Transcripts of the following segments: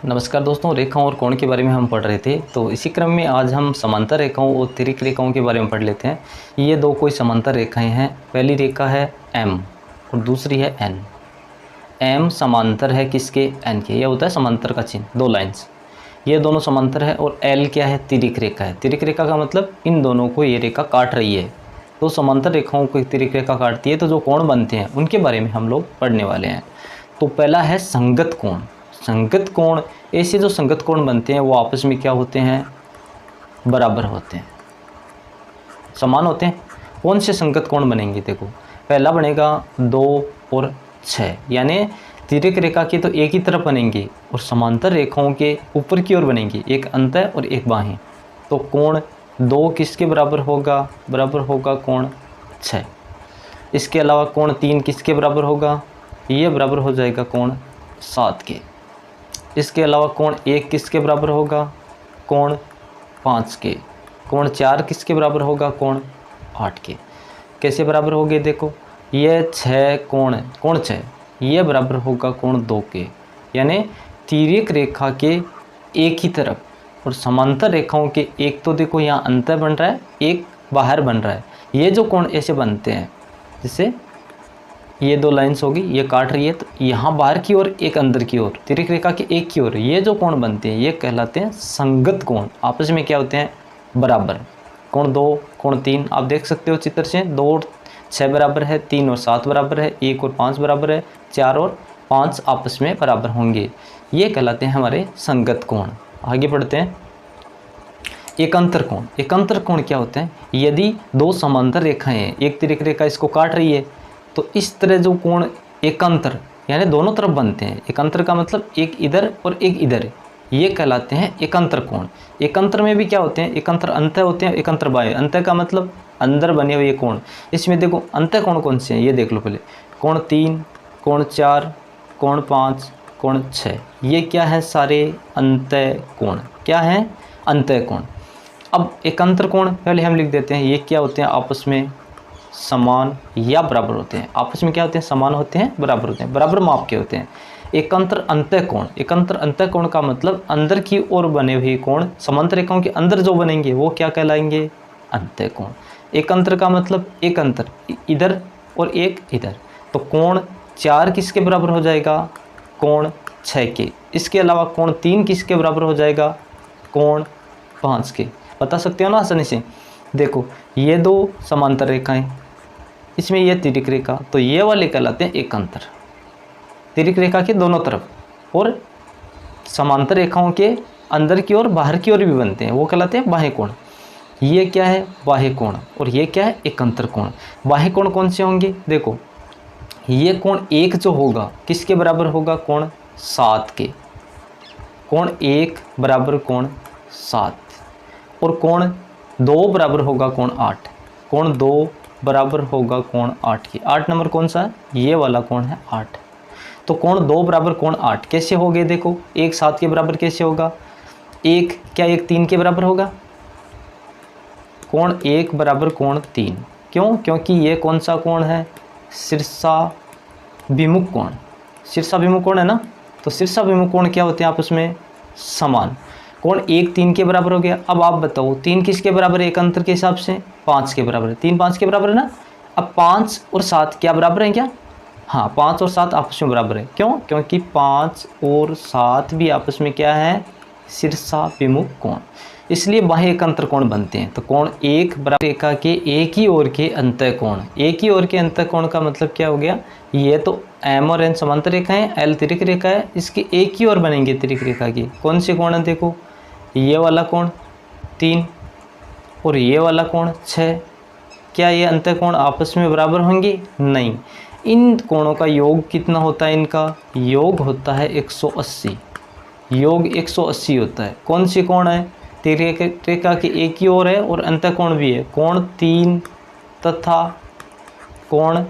नमस्कार दोस्तों, रेखाओं और कोण के बारे में हम पढ़ रहे थे। तो इसी क्रम में आज हम समांतर रेखाओं और तिर्यक रेखाओं के बारे में पढ़ लेते हैं। ये दो कोई समांतर रेखाएं हैं। पहली रेखा है M और दूसरी है N। M समांतर है किसके? N के। यह होता है समांतर का चिन्ह, दो लाइंस। ये दोनों समांतर है। और L क्या है? तिर्यक रेखा है। तिर्यक रेखा का मतलब इन दोनों को ये रेखा काट रही है। तो समांतर रेखाओं को तिर्यक रेखा काटती है तो जो कोण बनते हैं उनके बारे में हम लोग पढ़ने वाले हैं। तो पहला है संगत कोण। संगत कोण, ऐसे जो संगत कोण बनते हैं वो आपस में क्या होते हैं? बराबर होते हैं, समान होते हैं। कौन से संगत कोण बनेंगे? देखो, पहला बनेगा 2 और 6, यानी तिर्यक रेखा के तो एक ही तरफ बनेंगे और समांतर रेखाओं के ऊपर की ओर बनेंगे, एक अंतः और एक बाह्य। तो कोण 2 किसके बराबर होगा? बराबर होगा कोण 6। इसके अलावा कोण 3 किसके बराबर होगा? ये बराबर हो जाएगा कोण 7 के। इसके अलावा कोण 1 किसके बराबर होगा? कोण 5 के। कोण 4 किसके बराबर होगा? कोण 8 के। कैसे बराबर होंगे? देखो, ये 6 कोण 6 ये बराबर होगा कोण 2 के। यानी तिर्यक रेखा के एक ही तरफ और समांतर रेखाओं के एक, तो देखो यहाँ अंतर बन रहा है, एक बाहर बन रहा है। ये जो कोण ऐसे बनते हैं, जैसे ये दो लाइंस होगी, ये काट रही है, तो यहाँ बाहर की ओर एक अंदर की ओर, तिर्यक रेखा के एक की ओर ये जो कोण बनते हैं ये कहलाते हैं संगत कोण। आपस में क्या होते हैं? बराबर। कोण 2, कोण 3 आप देख सकते हो चित्र से। 2 और 6 बराबर है, 3 और 7 बराबर है, 1 और 5 बराबर है, 4 और 5 आपस में बराबर होंगे। ये कहलाते हैं हमारे संगत कोण। आगे बढ़ते हैं। एकांतर कोण। एकांतर कोण क्या होते हैं? यदि दो समांतर रेखाएं हैं, एक तिर्यक रेखा इसको काट रही है, तो इस तरह जो कोण एकांतर यानी दोनों तरफ बनते हैं, एकांतर का मतलब एक इधर और एक इधर, ये कहलाते हैं एकांतर कोण। एकांतर में भी क्या होते हैं? एकांतर अंतः होते हैं, एकांतर बाह्य। अंतः का मतलब अंदर बने हुए कोण। इसमें देखो अंतः कोण कौन से हैं ये देख लो पहले। कोण 3, कोण 4, कोण 5, कोण 6, ये क्या है? सारे अंतः कोण। क्या है? अंतः कोण। अब एकांतर कोण पहले हम लिख देते हैं। ये क्या होते हैं? आपस में समान या बराबर होते हैं। आपस में क्या होते हैं? समान होते हैं, बराबर होते हैं, बराबर माप के होते हैं। एकांतर अंतः कोण। एकांतर अंतः कोण का मतलब अंदर की ओर बने हुए कोण, समांतर रेखाओं के अंदर जो बनेंगे वो क्या कहलाएंगे? अंतः कोण। एकांतर का मतलब एक अंतर, इधर और एक इधर। तो कोण 4 किसके बराबर हो जाएगा? कोण 6 के। इसके अलावा कोण 3 किसके बराबर हो जाएगा? कोण 5 के। बता सकते हो ना आसानी से। देखो, ये दो समांतर रेखाएं, इसमें ये तिर्यक रेखा, तो ये वाले कहलाते हैं एकांतर। तिर्यक रेखा के दोनों तरफ और समांतर रेखाओं के अंदर की ओर बाहर की ओर भी बनते हैं, वो कहलाते हैं बाह्य कोण। ये क्या है? बाह्य कोण। और ये क्या है? एकांतर कोण। बाह्य कोण कौन से होंगे? देखो, ये कोण 1 जो होगा किसके बराबर होगा? कोण 7 के। कोण 1 बराबर कोण 7 और कोण 2 बराबर होगा कोण 8। कोण 2 बराबर होगा कोण 8 की। 8 नंबर कौन सा है? ये वाला कोण है 8। तो कोण 2 बराबर कोण 8 कैसे हो गए? देखो, 1 7 के बराबर कैसे होगा? 1 क्या 1 3 के बराबर होगा? कोण 1 बराबर कोण 3। क्यों? क्योंकि ये कौन सा कोण है? शीर्षाभिमुख कोण। शीर्षाभिमुख कोण है ना। तो शीर्षाभिमुख कोण क्या होते हैं? आपस में समान। कोण 1 3 के बराबर हो गया। अब आप बताओ 3 किसके बराबर है? एकांतर के हिसाब से 5 के बराबर है। 3 5 के बराबर है ना। अब 5 और 7 क्या बराबर हैं क्या? हाँ, 5 और 7 आपस में बराबर है। क्यों? क्योंकि 5 और 7 भी आपस में क्या है? शीर्षाभिमुख कोण। इसलिए बाह्य एकांतर कोण बनते हैं। तो कोण 1 बराबर रेखा के एक ही ओर के अंतः कोण। एक ही ओर के अंतः कोण का मतलब क्या हो गया? ये तो M और N समांतर रेखा है, L तिर्यक रेखा है, इसके एक ही ओर बनेंगे तिर्यक रेखा की। कौन से कोण है? देखो, ये वाला कोण 3 और ये वाला कोण 6। क्या ये अंतः कोण आपस में बराबर होंगे? नहीं। इन कोणों का योग कितना होता है? इनका योग होता है 180। योग 180 होता है। कौन सी कोण है? तिर्यक रेखा की एक ही ओर है और अंतः कोण भी है। कोण 3 तथा कोण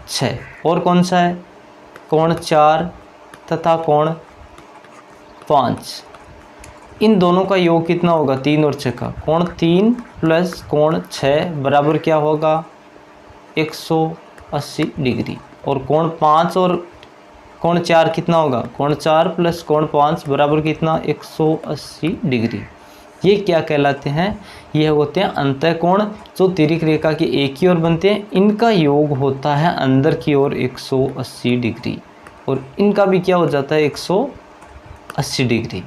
6। और कौन सा है? कोण 4 तथा कोण 5। इन दोनों का योग कितना होगा? 3 और 6 का। कोण 3 प्लस कोण 6 बराबर क्या होगा? 180 डिग्री। और कोण 5 और कोण 4 कितना होगा, कोण 4 प्लस कोण 5 बराबर कितना 180 डिग्री। ये क्या कहलाते हैं, ये होते हैं अंतःकोण जो तिर्यक रेखा के एक ही ओर बनते हैं, इनका योग होता है अंदर की ओर 180 डिग्री और इनका भी क्या हो जाता है 180 डिग्री।